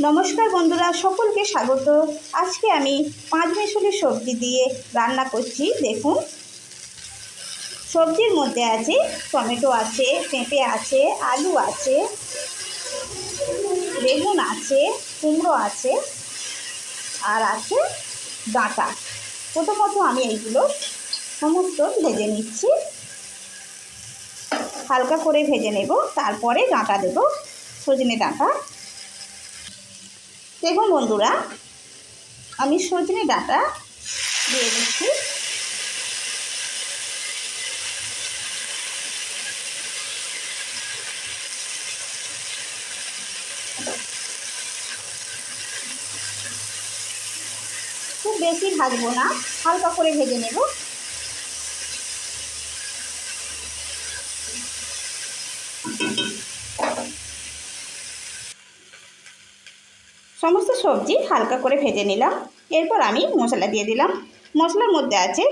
নমস্কার বন্ধুরা, সকলকে স্বাগত। আজকে আমি 5 মিশালি সবজি দিয়ে রান্না করছি। দেখুন, সবজির মধ্যে আছে টমেটো আছে, পেঁপে আছে, আলু আছে, বেগুন আছে, কুমড়ো আছে, আর আছে ডাঁটা। প্রথমত আমি এইগুলো সমস্ত ভেজে নিচ্ছি, হালকা করে ভেজে নেব, তারপরে ডাঁটা দেব, সজনে ডাঁটা। দেখুন বন্ধুরা, আমি সজনে ডাঁটা দিয়ে দিচ্ছি। খুব বেশি ভাজবো না, হালকা করে ভেজে নেব। সমস্ত সবজি হালকা করে ভেজে নিলাম। এরপর আমি মশলা দিয়ে দিলাম। মশলার মধ্যে আছে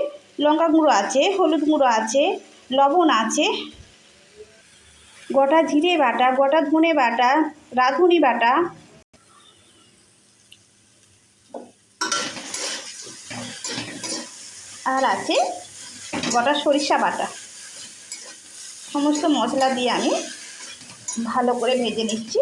লঙ্কা গুঁড়ো আছে, হলুদ গুঁড়ো আছে, লবণ আছে, গোটা জিরে বাটা, গোটা ধনে বাটা, রাঁধুনি বাটা, আর আছে গোটা সরিষা বাটা। সমস্ত মশলা দিয়ে আমি ভালো করে ভেজে নিচ্ছি।